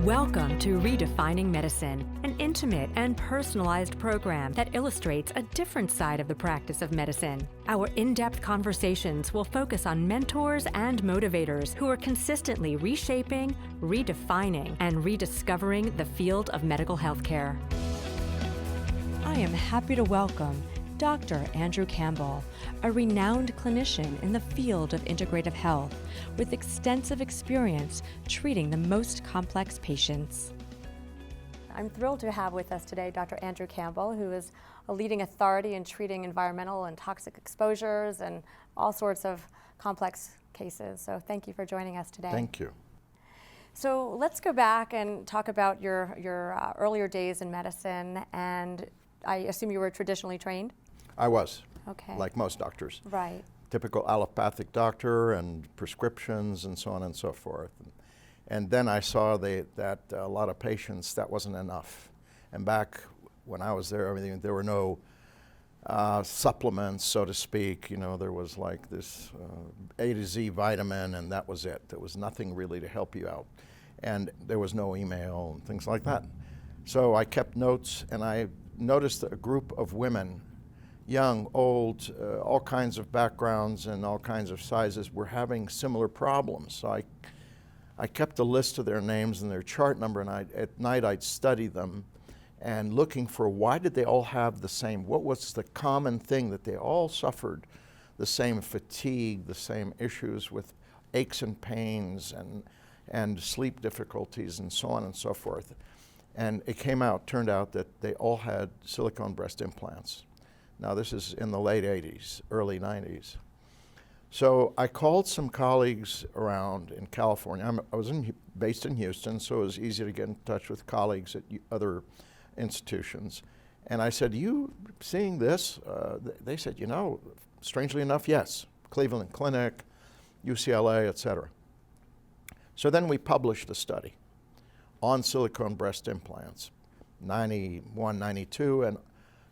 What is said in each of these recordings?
Welcome to Redefining Medicine, an intimate and personalized program that illustrates a different side of the practice of medicine. Our in-depth conversations will focus on mentors and motivators who are consistently reshaping, redefining, and rediscovering the field of medical healthcare. I am happy to welcome Dr. Andrew Campbell, a renowned clinician in the field of integrative health with extensive experience treating the most complex patients. I'm thrilled to have with us today Dr. Andrew Campbell, who is a leading authority in treating environmental and toxic exposures and all sorts of complex cases. So thank you for joining us today. Thank you. So let's go back and talk about your earlier days in medicine, and I assume you were traditionally trained? I was, okay, like most doctors. Right. Typical allopathic doctor and prescriptions and so on and so forth. And then I saw that a lot of patients, that wasn't enough. And back when I was there, there were no supplements, so to speak. You know, there was like this A to Z vitamin, and that was it. There was nothing really to help you out. And there was no email and things like that. So I kept notes, and I noticed a group of women, young, old, all kinds of backgrounds and all kinds of sizes, were having similar problems. So I kept a list of their names and their chart number, and at night I'd study them and looking for why did they all have the same, what was the common thing that they all suffered, the same fatigue, the same issues with aches and pains and sleep difficulties and so on and so forth. And it turned out that they all had silicone breast implants. Now this is in the late 80s, early 90s. So I called some colleagues around in California. I was based in Houston, so it was easy to get in touch with colleagues at other institutions. And I said, you seeing this? They said, you know, strangely enough, yes. Cleveland Clinic, UCLA, et cetera. So then we published a study on silicone breast implants, 91, 92, and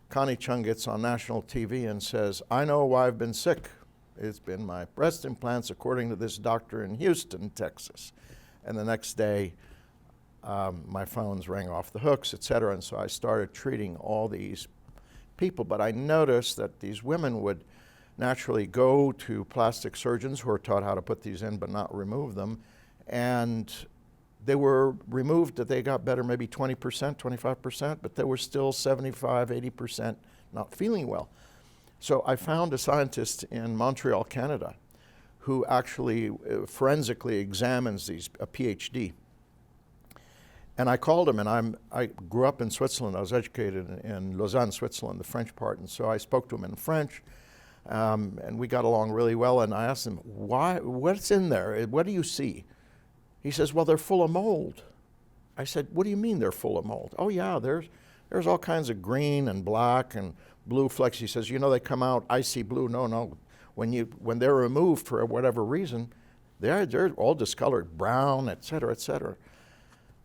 Connie Chung gets on national TV and says, I know why I've been sick. It's been my breast implants, according to this doctor in Houston, Texas. And the next day, my phones rang off the hooks, et cetera, and so I started treating all these people. But I noticed that these women would naturally go to plastic surgeons who are taught how to put these in but not remove them, and they were removed, that they got better maybe 20%, 25%, but they were still 75, 80% not feeling well. So I found a scientist in Montreal, Canada, who actually forensically examines these, a PhD. And I called him, and I grew up in Switzerland. I was educated in Lausanne, Switzerland, the French part, and so I spoke to him in French, and we got along really well, and I asked him, what's in there? What do you see? He says, well, they're full of mold. I said, what do you mean they're full of mold? Oh yeah, there's all kinds of green and black and blue flecks. He says, you know, they come out icy blue. No, when they're removed for whatever reason, they're all discolored, brown, et cetera, et cetera.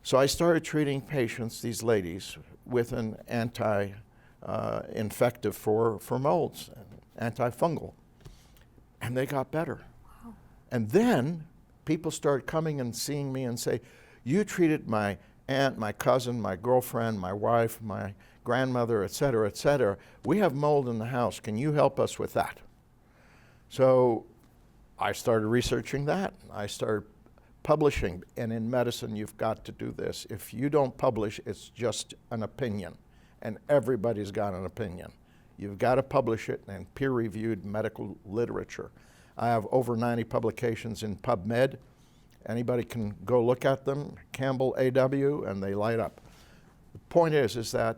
So I started treating patients, these ladies, with an anti-infective for molds, antifungal, and they got better. Wow. And then people started coming and seeing me and say, you treated my aunt, my cousin, my girlfriend, my wife, my grandmother, et cetera, et cetera. We have mold in the house. Can you help us with that? So I started researching that. I started publishing. And in medicine, you've got to do this. If you don't publish, it's just an opinion. And everybody's got an opinion. You've got to publish it in peer-reviewed medical literature. I have over 90 publications in PubMed. Anybody can go look at them, Campbell AW, and they light up. The point is that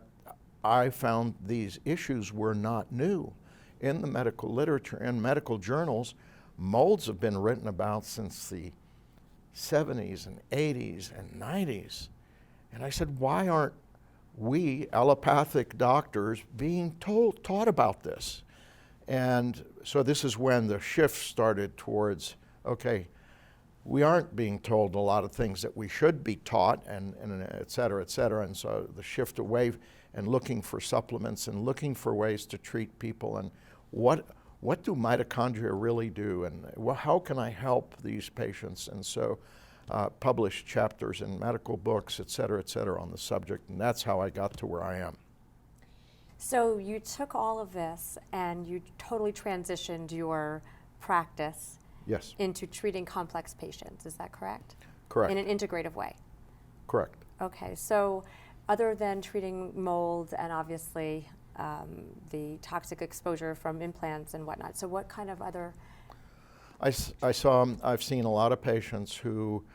I found these issues were not new. In the medical literature, in medical journals, molds have been written about since the 70s and 80s and 90s. And I said, why aren't we allopathic doctors being taught about this? And so this is when the shift started towards, okay, we aren't being told a lot of things that we should be taught, and et cetera, et cetera. And so the shift away and looking for supplements and looking for ways to treat people, and what do mitochondria really do, and how can I help these patients? And so published chapters in medical books, et cetera, on the subject, and that's how I got to where I am. So you took all of this and you totally transitioned your practice Yes. into treating complex patients, is that correct? Correct. In an integrative way? Correct. Okay, so other than treating mold and obviously the toxic exposure from implants and whatnot, so what kind of other? I've seen a lot of patients who,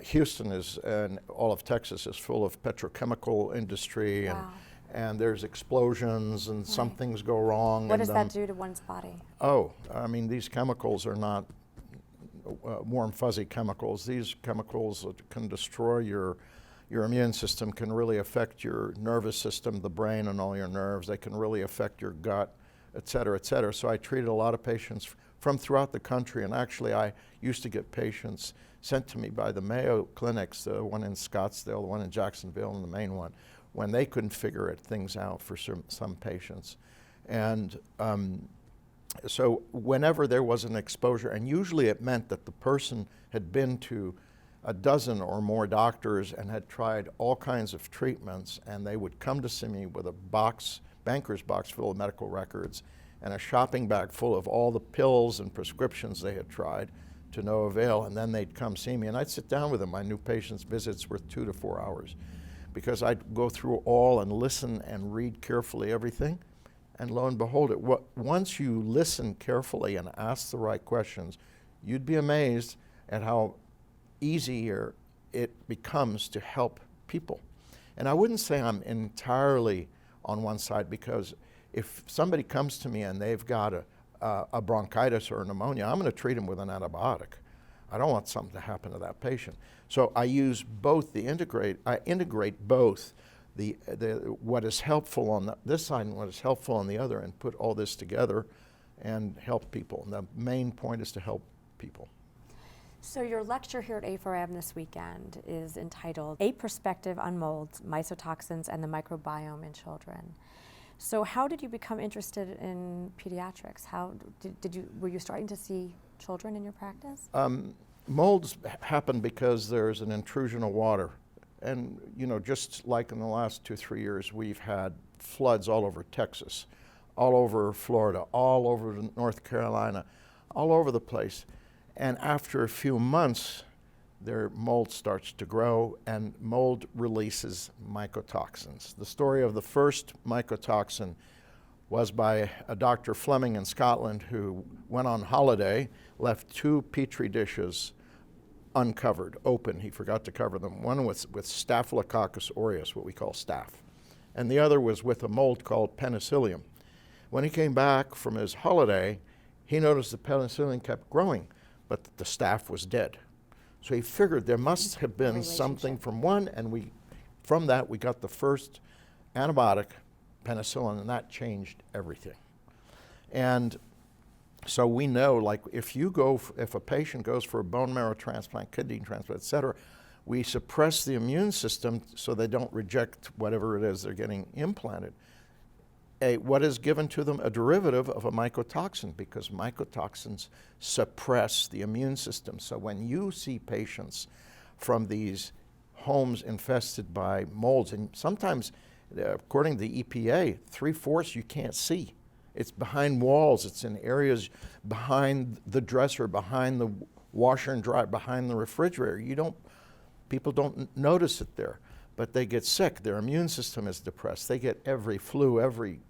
Houston is, and all of Texas is full of petrochemical industry. Wow. And there's explosions and some things go wrong. What does that do to one's body? Oh, I mean, these chemicals are not warm, fuzzy chemicals. These chemicals can destroy your immune system, can really affect your nervous system, the brain and all your nerves. They can really affect your gut, et cetera, et cetera. So I treated a lot of patients from throughout the country, and actually I used to get patients sent to me by the Mayo clinics, the one in Scottsdale, the one in Jacksonville, and the main one, when they couldn't figure things out for some patients. And so whenever there was an exposure, and usually it meant that the person had been to a dozen or more doctors and had tried all kinds of treatments, and they would come to see me with a banker's box full of medical records and a shopping bag full of all the pills and prescriptions they had tried to no avail, and then they'd come see me, and I'd sit down with them. My new patients' visits were 2 to 4 hours, because I'd go through all and listen and read carefully everything, and lo and behold, once you listen carefully and ask the right questions, you'd be amazed at how easier it becomes to help people. And I wouldn't say I'm entirely on one side, because if somebody comes to me and they've got a bronchitis or a pneumonia, I'm going to treat them with an antibiotic. I don't want something to happen to that patient. So I use both I integrate both the what is helpful on this side and what is helpful on the other, and put all this together and help people. And the main point is to help people. So your lecture here at A4M this weekend is entitled A Perspective on Molds, Mycotoxins, and the Microbiome in Children. So how did you become interested in pediatrics? How were you starting to see children in your practice? Molds happen because there's an intrusion of water. And, just like in the last 2-3 years, we've had floods all over Texas, all over Florida, all over North Carolina, all over the place. And after a few months, their mold starts to grow, and mold releases mycotoxins. The story of the first mycotoxin was by a Dr. Fleming in Scotland, who went on holiday, left 2 petri dishes uncovered, open. He forgot to cover them. One was with Staphylococcus aureus, what we call staph, and the other was with a mold called penicillium. When he came back from his holiday, he noticed the penicillium kept growing, but the staph was dead. So he figured there must have been something from one, and from that we got the first antibiotic, penicillin, and that changed everything. And so we know, like, if a patient goes for a bone marrow transplant, kidney transplant, et cetera, we suppress the immune system so they don't reject whatever it is they're getting implanted. What is given to them? A derivative of a mycotoxin, because mycotoxins suppress the immune system. So when you see patients from these homes infested by molds, and sometimes, according to the EPA, 3/4 you can't see. It's behind walls, it's in areas behind the dresser, behind the washer and dryer, behind the refrigerator. People don't notice it there, but they get sick. Their immune system is depressed. They get every flu, every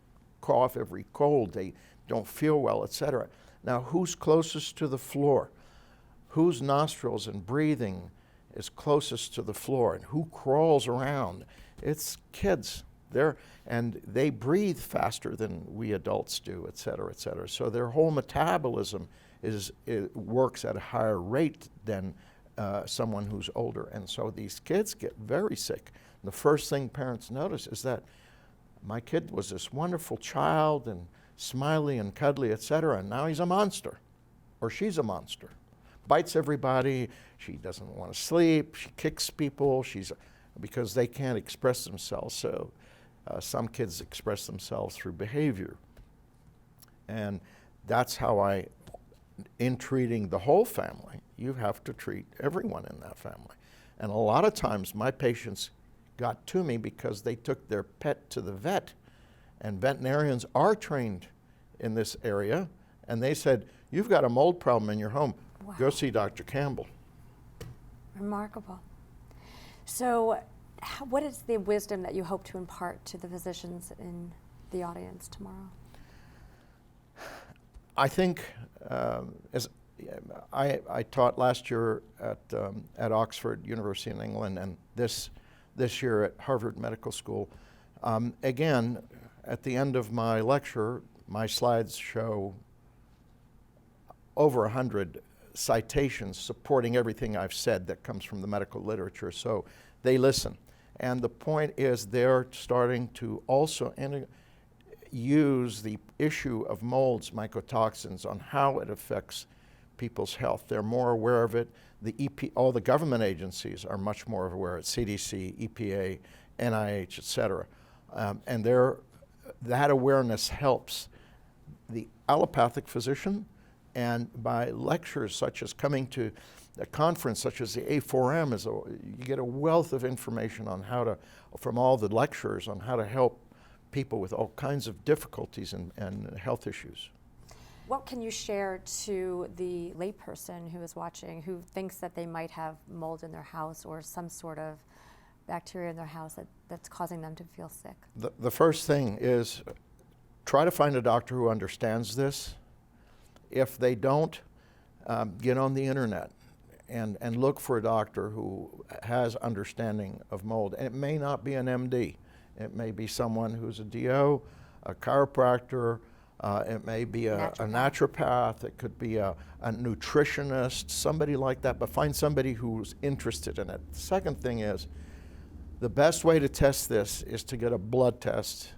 cough, every cold. They don't feel well, etc. Now, who's closest to the floor? Whose nostrils and breathing is closest to the floor? And who crawls around? It's kids. And they breathe faster than we adults do, et cetera, et cetera. So their whole metabolism works at a higher rate than someone who's older. And so these kids get very sick. And the first thing parents notice is that my kid was this wonderful child and smiley and cuddly, et cetera, and now he's a monster, or she's a monster. Bites everybody, she doesn't want to sleep, she kicks people, because they can't express themselves. So some kids express themselves through behavior. And that's how in treating the whole family, you have to treat everyone in that family. And a lot of times my patients got to me because they took their pet to the vet, and veterinarians are trained in this area, and they said, you've got a mold problem in your home. Wow. Go see Dr. Campbell. Remarkable. So what is the wisdom that you hope to impart to the physicians in the audience tomorrow? I think, as I taught last year at Oxford, University in England, and this year at Harvard Medical School. Again, at the end of my lecture, my slides show over 100 citations supporting everything I've said that comes from the medical literature. So they listen. And the point is they're starting to also use the issue of molds, mycotoxins, on how it affects people's health. They're more aware of it. All the government agencies are much more aware of it, CDC, EPA, NIH, et cetera. And that awareness helps the allopathic physician, and by lectures such as coming to a conference such as the A4M, you get a wealth of information on from all the lecturers on how to help people with all kinds of difficulties and health issues. What can you share to the layperson who is watching, who thinks that they might have mold in their house or some sort of bacteria in their house that's causing them to feel sick? The first thing is try to find a doctor who understands this. If they don't, get on the internet and look for a doctor who has understanding of mold. And it may not be an MD. It may be someone who's a DO, a chiropractor, it may be a naturopath, it could be a nutritionist, somebody like that, but find somebody who's interested in it. The second thing is, the best way to test this is to get a blood test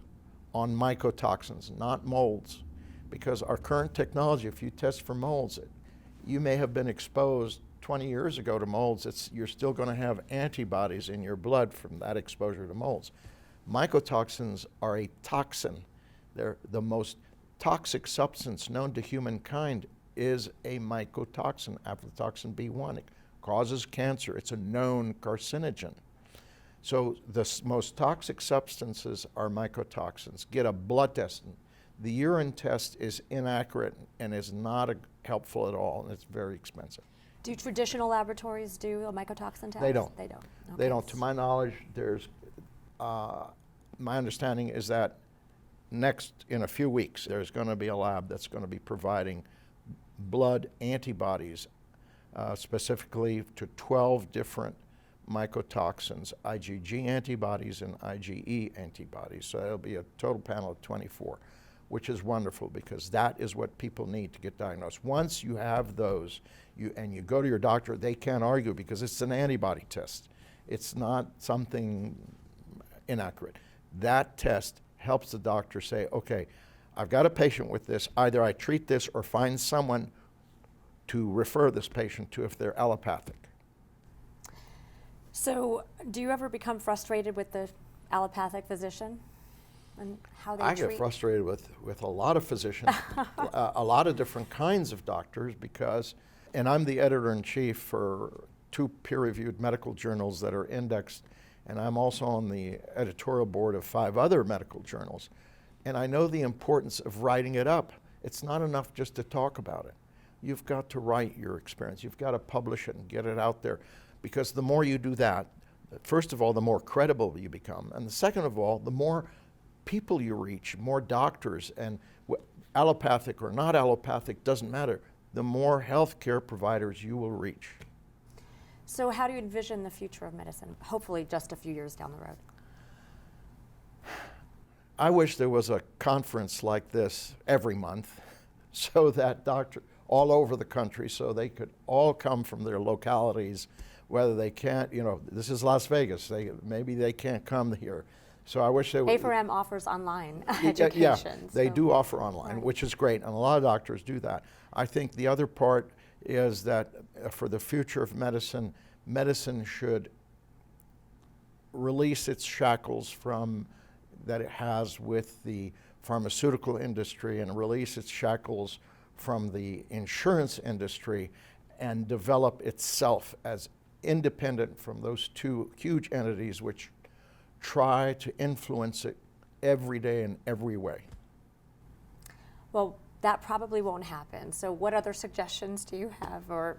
on mycotoxins, not molds. Because our current technology, if you test for molds, you may have been exposed 20 years ago to molds. You're still going to have antibodies in your blood from that exposure to molds. Mycotoxins are a toxin. They're the most toxic substance known to humankind is a mycotoxin, aflatoxin B1. It causes cancer. It's a known carcinogen. So the most toxic substances are mycotoxins. Get a blood test. The urine test is inaccurate and is not helpful at all, and it's very expensive. Do traditional laboratories do a mycotoxin test? They don't. They don't. Okay. They don't. To my knowledge, my understanding is that in a few weeks, there's going to be a lab that's going to be providing blood antibodies specifically to 12 different mycotoxins, IgG antibodies and IgE antibodies. So it'll be a total panel of 24, which is wonderful because that is what people need to get diagnosed. Once you have those, and you go to your doctor, they can't argue because it's an antibody test. It's not something inaccurate. That test helps the doctor say, okay, I've got a patient with this. Either I treat this or find someone to refer this patient to if they're allopathic. So do you ever become frustrated with the allopathic physician and how they treat? I get frustrated with a lot of physicians, a lot of different kinds of doctors and I'm the editor-in-chief for 2 peer-reviewed medical journals that are indexed, and I'm also on the editorial board of 5 other medical journals. And I know the importance of writing it up. It's not enough just to talk about it. You've got to write your experience. You've got to publish it and get it out there. Because the more you do that, first of all, the more credible you become. And the second of all, the more people you reach, more doctors, and allopathic or not allopathic, doesn't matter. The more healthcare providers you will reach. So how do you envision the future of medicine, hopefully just a few years down the road? I wish there was a conference like this every month so that doctors all over the country, so they could all come from their localities, whether they can't, this is Las Vegas, maybe they can't come here. So I wish they would. A4M offers online education. Yeah, they do offer online, right, which is great, and a lot of doctors do that. I think the other part is that for the future of medicine, medicine should release its shackles that it has with the pharmaceutical industry and release its shackles from the insurance industry and develop itself as independent from those two huge entities which try to influence it every day in every way. Well, that probably won't happen. So what other suggestions do you have, or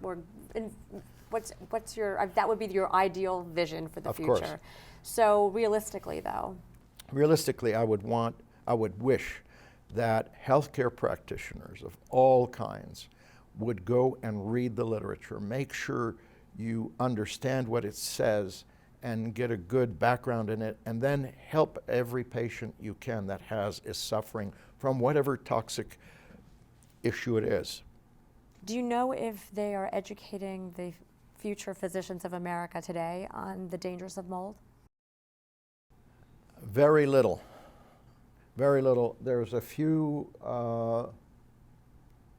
what's your, that would be your ideal vision for the Of future. course. So realistically though? Realistically, I would wish that healthcare practitioners of all kinds would go and read the literature, make sure you understand what it says and get a good background in it, and then help every patient you can that is suffering from whatever toxic issue it is. Do you know if they are educating the future physicians of America today on the dangers of mold? Very little. Very little. There's a few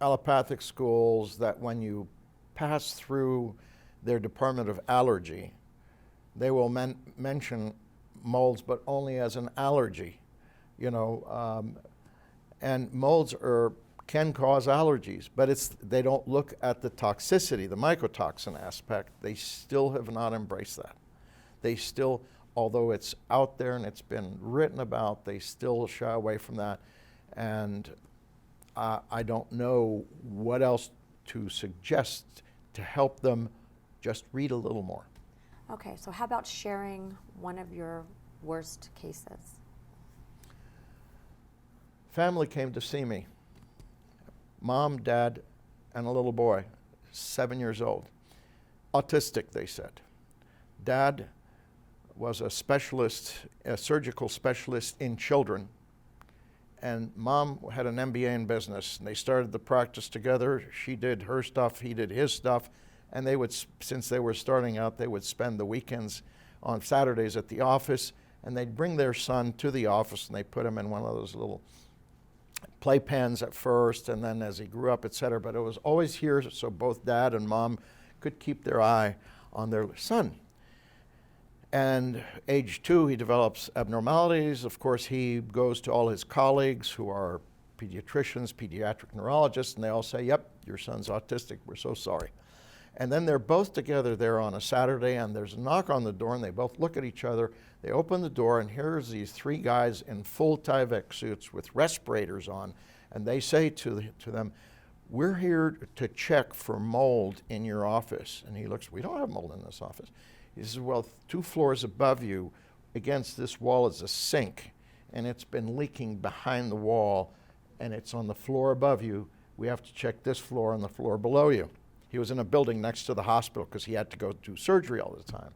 allopathic schools that when you pass through their department of allergy, they will mention molds, but only as an allergy, you know. And molds can cause allergies, but they don't look at the toxicity, the mycotoxin aspect. They still have not embraced that. They still, although it's out there and it's been written about, they still shy away from that. And I don't know what else to suggest to help them just read a little more. Okay, so how about sharing one of your worst cases? Family came to see me. Mom, dad, and a little boy, 7 years old. Autistic, they said. Dad was a specialist, a surgical specialist in children, and Mom had an MBA in business, and they started the practice together. She did her stuff, he did his stuff, and they would, since they were starting out, they would spend the weekends on Saturdays at the office, and they'd bring their son to the office, and they put him in one of those little playpens at first, and then as he grew up, etc. But it was always here, so both Dad and Mom could keep their eye on their son. And age 2, he develops abnormalities. Of course, he goes to all his colleagues who are pediatricians, pediatric neurologists, and they all say, yep, your son's autistic, we're so sorry. And then they're both together there on a Saturday, and there's a knock on the door, and they both look at each other. They open the door, and here's these 3 guys in full Tyvek suits with respirators on, and they say to them, we're here to check for mold in your office. And he looks, we don't have mold in this office. He says, well, 2 floors above you, against this wall is a sink, and it's been leaking behind the wall, and it's on the floor above you. We have to check this floor and the floor below you. He was in a building next to the hospital because he had to go do surgery all the time.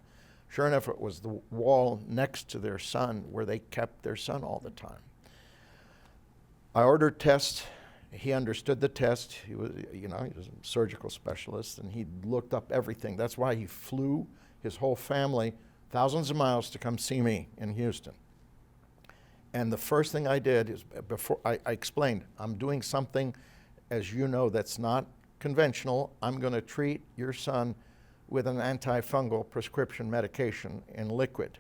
Sure enough, it was the wall next to their son where they kept their son all the time. I ordered tests. He understood the test. He was, you know, he was a surgical specialist, and he looked up everything. That's why he flew his whole family thousands of miles to come see me in Houston. And the first thing I did is, before I explained, I'm doing something, as you know, that's not conventional. I'm going to treat your son with an antifungal prescription medication in liquid.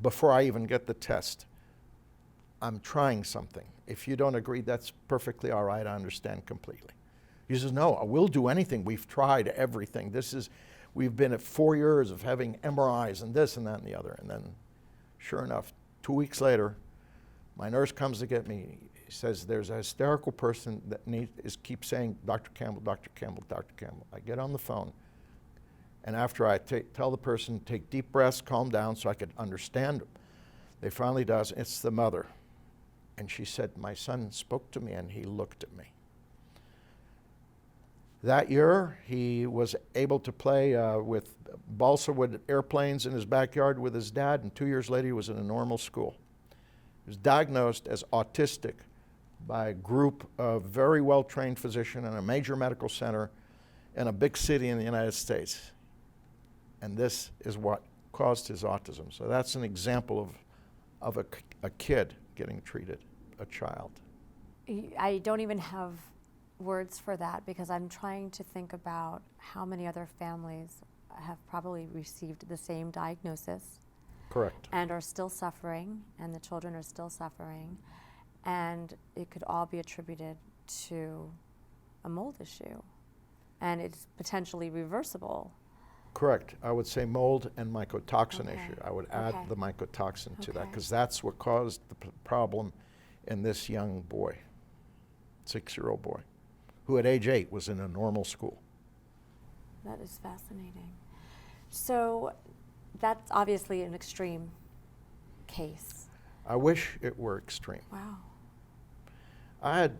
Before I even get the test, I'm trying something. If you don't agree, that's perfectly all right. I understand completely. He says, no, we'll do anything. We've tried everything. We've been at 4 years of having MRIs and this and that and the other. And then, sure enough, 2 weeks later, my nurse comes to get me. He says, there's a hysterical person that keeps saying, Dr. Campbell, Dr. Campbell, Dr. Campbell. I get on the phone, and after I tell the person, take deep breaths, calm down so I could understand, they finally does. It's the mother. And she said, my son spoke to me and he looked at me. That year, he was able to play with balsa wood airplanes in his backyard with his dad, and 2 years later, he was in a normal school. He was diagnosed as autistic by a group of very well-trained physicians in a major medical center in a big city in the United States. And this is what caused his autism. So that's an example of a kid getting treated, a child. I don't even have words for that, because I'm trying to think about how many other families have probably received the same diagnosis. Correct. And are still suffering, and the children are still suffering, and it could all be attributed to a mold issue. and it's potentially reversible. Correct. I would say mold and mycotoxin Okay. issue. I would add Okay. the mycotoxin to that, Okay. because that's what caused the problem in this young boy, 6-year-old boy, who at age 8 was in a normal school. That is fascinating. So that's obviously an extreme case. I wish it were extreme. Wow. I had,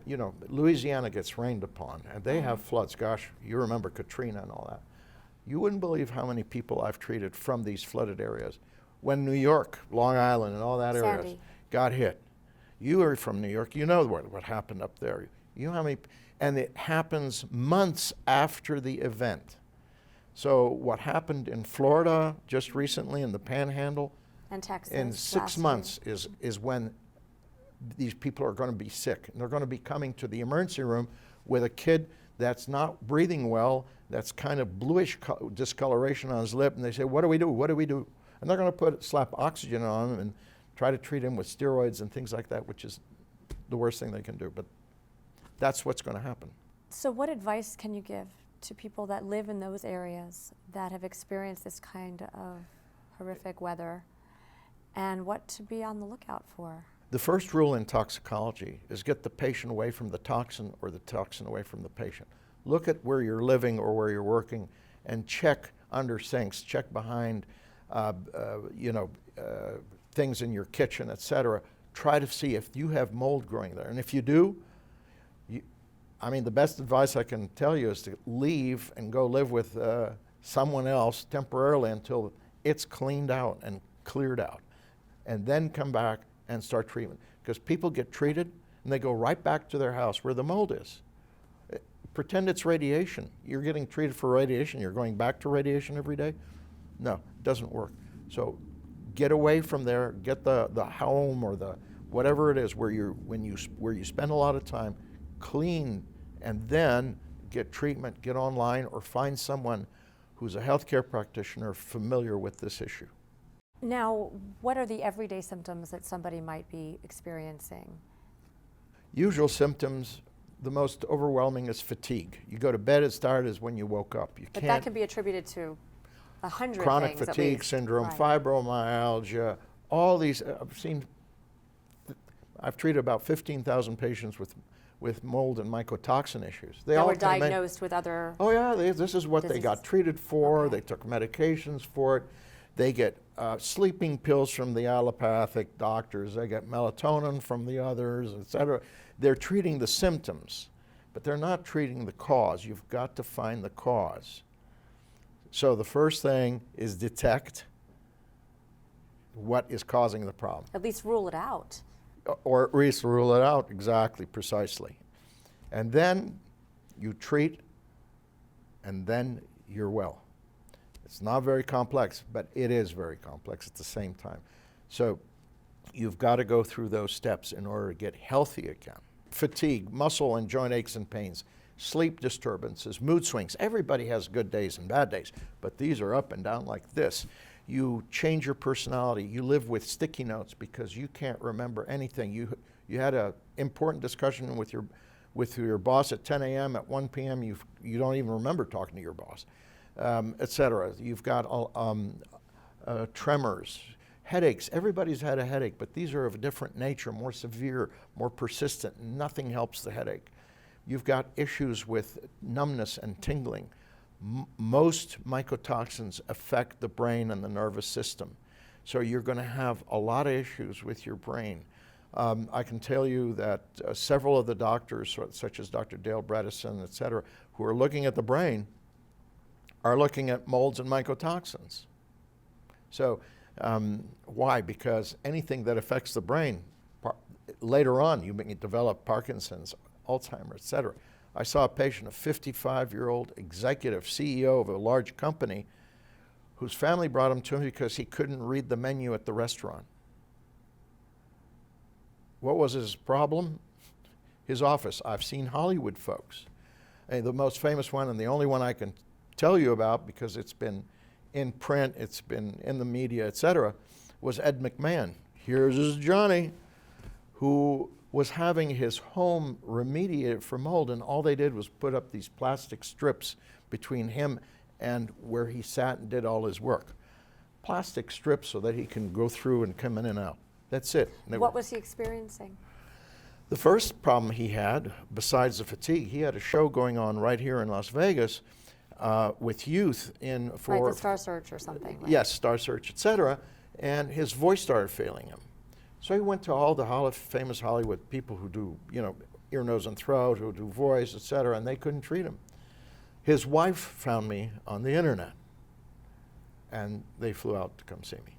Louisiana gets rained upon, and they have floods. Gosh, you remember Katrina and all that. You wouldn't believe how many people I've treated from these flooded areas. When New York, Long Island, and all that areas Sandy. got hit. You are from New York. You know what happened up there. You know how many, and it happens months after the event. So what happened in Florida just recently in the Panhandle, And Texas. in last 6 year. months is when these people are going to be sick. And they're going to be coming to the emergency room with a kid that's not breathing well, that's kind of bluish discoloration on his lip, and they say, what do we do? What do we do? And they're going to slap oxygen on him and try to treat him with steroids and things like that, which is the worst thing they can do. But that's what's going to happen. So what advice can you give to people that live in those areas that have experienced this kind of horrific weather, and what to be on the lookout for? The first rule in toxicology is get the patient away from the toxin or the toxin away from the patient. Look at where you're living or where you're working and check under sinks, check behind things in your kitchen, etc. Try to see if you have mold growing there. And if you do, the best advice I can tell you is to leave and go live with someone else temporarily until it's cleaned out and cleared out. And then come back and start treatment. Because people get treated and they go right back to their house where the mold is. Pretend it's radiation. You're getting treated for radiation, you're going back to radiation every day? No, it doesn't work. So get away from there, get the home or the whatever it is where you spend a lot of time, clean, and then get treatment, get online, or find someone who's a healthcare practitioner familiar with this issue. Now, what are the everyday symptoms that somebody might be experiencing? Usual symptoms, the most overwhelming is fatigue. You go to bed as tired as when you woke up. But that can be attributed to 100 chronic things, fatigue syndrome, Right. fibromyalgia, all these. I've treated about 15,000 patients with mold and mycotoxin issues. They That all were come in- diagnosed with other. Oh yeah, this is what they got diseases. treated for. Okay. They took medications for it. They get sleeping pills from the allopathic doctors. They get melatonin from the others, etc. They're treating the symptoms, but they're not treating the cause. You've got to find the cause. So the first thing is detect what is causing the problem. At least rule it out. Or at least rule it out, exactly, precisely. And then you treat, and then you're well. It's not very complex, but it is very complex at the same time. So you've got to go through those steps in order to get healthy again. Fatigue, muscle and joint aches and pains, sleep disturbances, mood swings. Everybody has good days and bad days, but these are up and down like this. You change your personality. You live with sticky notes because you can't remember anything. You had an important discussion with your boss at 10 a.m. At 1 p.m. You don't even remember talking to your boss, etc. You've got tremors, headaches. Everybody's had a headache, but these are of a different nature, more severe, more persistent. Nothing helps the headache. You've got issues with numbness and tingling. Most mycotoxins affect the brain and the nervous system. So you're going to have a lot of issues with your brain. I can tell you that several of the doctors, such as Dr. Dale Bredesen, et cetera, who are looking at the brain, are looking at molds and mycotoxins. So why? Because anything that affects the brain, later on you may develop Parkinson's, Alzheimer's, et cetera. I saw a patient, a 55-year-old executive CEO of a large company, whose family brought him to him because he couldn't read the menu at the restaurant. What was his problem? His office. I've seen Hollywood folks. And the most famous one, and the only one I can tell you about because it's been in print, it's been in the media, et cetera, was Ed McMahon. Here's his Johnny, who was having his home remediated for mold, and all they did was put up these plastic strips between him and where he sat and did all his work. Plastic strips so that he can go through and come in and out. That's it. What was he experiencing? The first problem he had, besides the fatigue, he had a show going on right here in Las Vegas with youth for the Star Search or something. Right? Yes, Star Search, etc. And his voice started failing him. So he went to all the famous Hollywood people who do, ear, nose, and throat, who do voice, etc., and they couldn't treat him. His wife found me on the internet, and they flew out to come see me.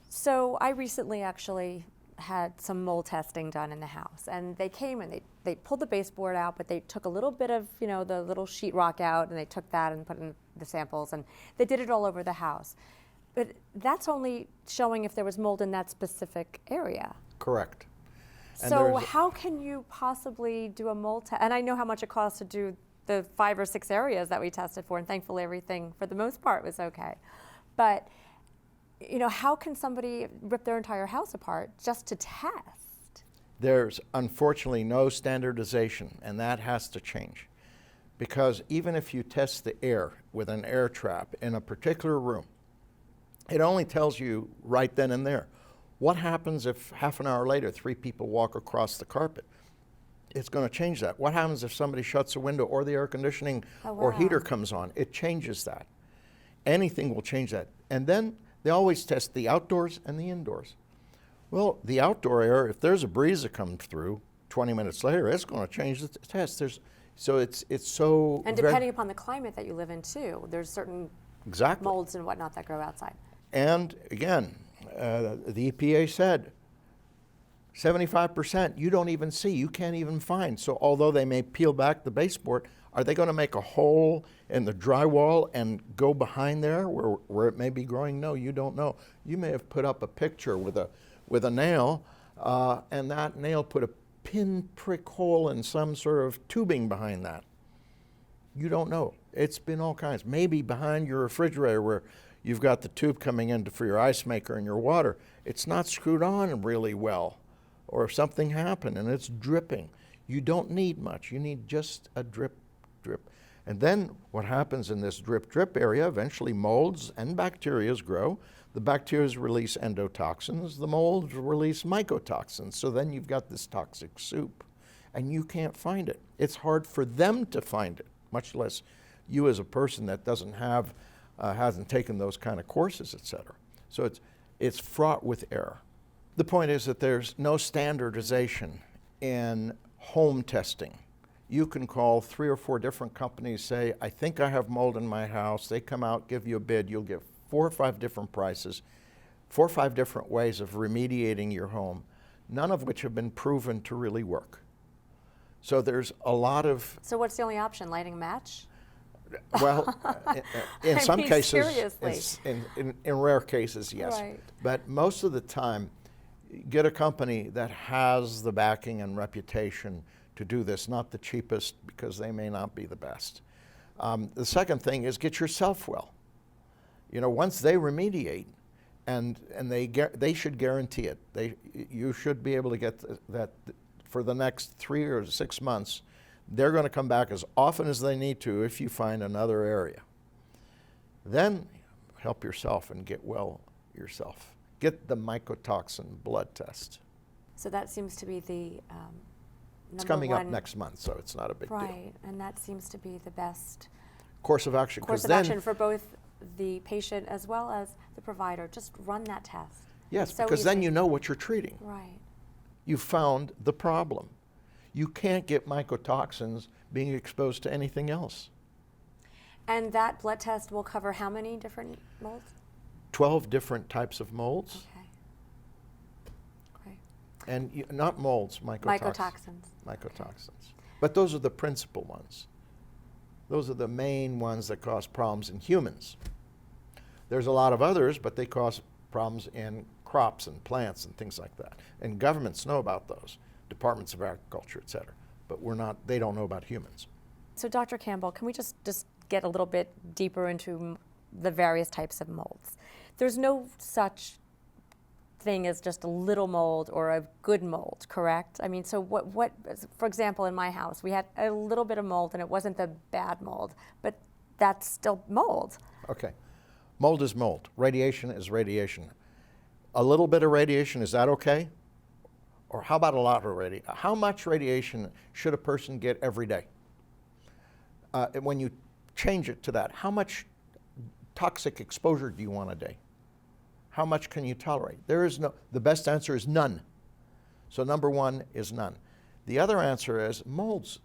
So I recently actually had some mold testing done in the house, and they came and they pulled the baseboard out, but they took a little bit of the little sheetrock out, and they took that and put in the samples, and they did it all over the house. But that's only showing if there was mold in that specific area. Correct. So how can you possibly do a mold test? And I know how much it costs to do the 5 or 6 areas that we tested for, and thankfully everything for the most part was okay. But how can somebody rip their entire house apart just to test? There's unfortunately no standardization, and that has to change. Because even if you test the air with an air trap in a particular room, it only tells you right then and there. What happens if half an hour later 3 people walk across the carpet? It's going to change that. What happens if somebody shuts a window or the air conditioning or heater comes on? It changes that. Anything will change that. And then they always test the outdoors and the indoors. Well, the outdoor air, if there's a breeze that comes through 20 minutes later, it's going to change the test. It's so... And depending upon the climate that you live in too, there's certain molds and whatnot that grow outside. And again, the EPA said 75% you don't even see, you can't even find. So although they may peel back the baseboard, are they going to make a hole in the drywall and go behind there where it may be growing? No, you don't know. You may have put up a picture with a nail, and that nail put a pinprick hole in some sort of tubing behind that. You don't know. It's been all kinds. Maybe behind your refrigerator where you've got the tube coming in for your ice maker and your water. It's not screwed on really well, or if something happened and it's dripping. You don't need much. You need just a drip. And then what happens in this drip area, eventually molds and bacteria grow. The bacteria release endotoxins. The molds release mycotoxins. So then you've got this toxic soup, and you can't find it. It's hard for them to find it, much less you as a person that doesn't have hasn't taken those kind of courses, etc. So it's fraught with error. The point is that there's no standardization in home testing. You can call 3 or 4 different companies, say, I think I have mold in my house. They come out, give you a bid. You'll get 4 or 5 different prices, 4 or 5 different ways of remediating your home, none of which have been proven to really work. So there's a lot of... So what's the only option, lighting a match? Well, in some cases, seriously. in rare cases, yes. Right. But most of the time, get a company that has the backing and reputation to do this, not the cheapest, because they may not be the best. The second thing is get yourself well. Once they remediate, and they should guarantee it. You should be able to get that for the next 3 or 6 months. They're going to come back as often as they need to if you find another area. Then help yourself and get well yourself. Get the mycotoxin blood test. So that seems to be the It's coming up next month, so it's not a big deal. Right, and that seems to be the best course of action. Course of action for both the patient as well as the provider. Just run that test. Yes, because then you know what you're treating. Right. You found the problem. You can't get mycotoxins being exposed to anything else. And that blood test will cover how many different molds? 12 different types of molds. Okay. And not molds, mycotoxins. But those are the principal ones. Those are the main ones that cause problems in humans. There's a lot of others, but they cause problems in crops and plants and things like that. And governments know about those, departments of agriculture, et cetera. But they don't know about humans. So Dr. Campbell, can we just get a little bit deeper into the various types of molds? There's no such thing as just a little mold or a good mold, correct? I mean, so what, for example, in my house, we had a little bit of mold and it wasn't the bad mold, but that's still mold. Okay. Mold is mold. Radiation is radiation. A little bit of radiation, is that okay? Or how about a lot of radiation? How much radiation should a person get every day? When you change it to that, how much toxic exposure do you want a day? How much can you tolerate? There is no, the best answer is none. So number one is none. The other answer is molds.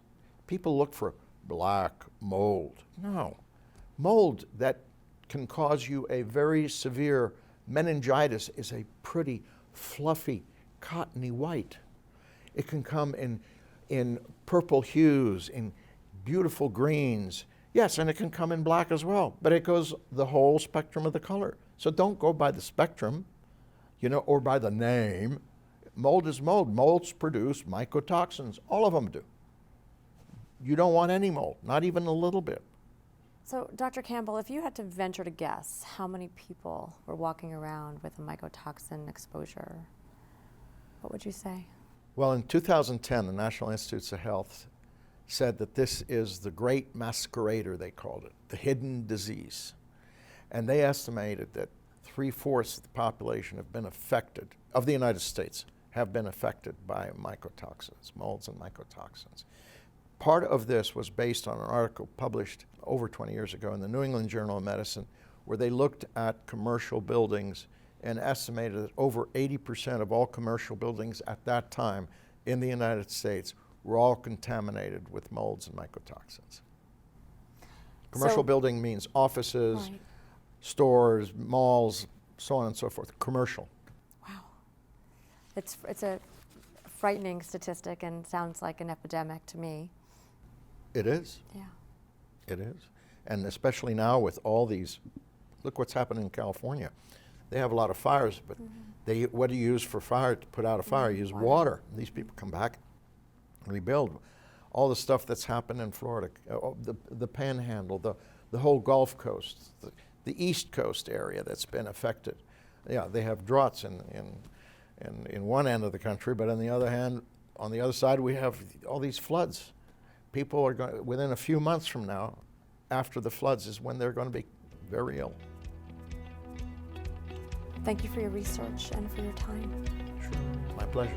People look for black mold. No. Mold that can cause you a very severe meningitis is a pretty fluffy, cottony white. It can come in purple hues, in beautiful greens. Yes, and it can come in black as well, but it goes the whole spectrum of the color. So don't go by the spectrum, or by the name. Mold is mold. Molds produce mycotoxins. All of them do. You don't want any mold, not even a little bit. So, Dr. Campbell, if you had to venture to guess how many people were walking around with a mycotoxin exposure, what would you say? Well, in 2010, the National Institutes of Health said that this is the great masquerader, they called it, the hidden disease. And they estimated that 3/4 of the population have been affected, of the United States, have been affected by mycotoxins, molds and mycotoxins. Part of this was based on an article published over 20 years ago in the New England Journal of Medicine, where they looked at commercial buildings and estimated that over 80% of all commercial buildings at that time in the United States were all contaminated with molds and mycotoxins. Commercial building means offices, right, stores, malls, so on and so forth. Commercial. Wow. It's a frightening statistic and sounds like an epidemic to me. It is. Yeah. It is. And especially now with all these, look what's happening in California. They have a lot of fires, but what do you use for fire to put out a fire? You use water. These people come back, rebuild. All the stuff that's happened in Florida, the Panhandle, the whole Gulf Coast, the East Coast area that's been affected. Yeah, they have droughts in one end of the country, but on the other hand, on the other side, we have all these floods. People are going, within a few months from now, after the floods is when they're going to be very ill. Thank you for your research and for your time. Sure, my pleasure.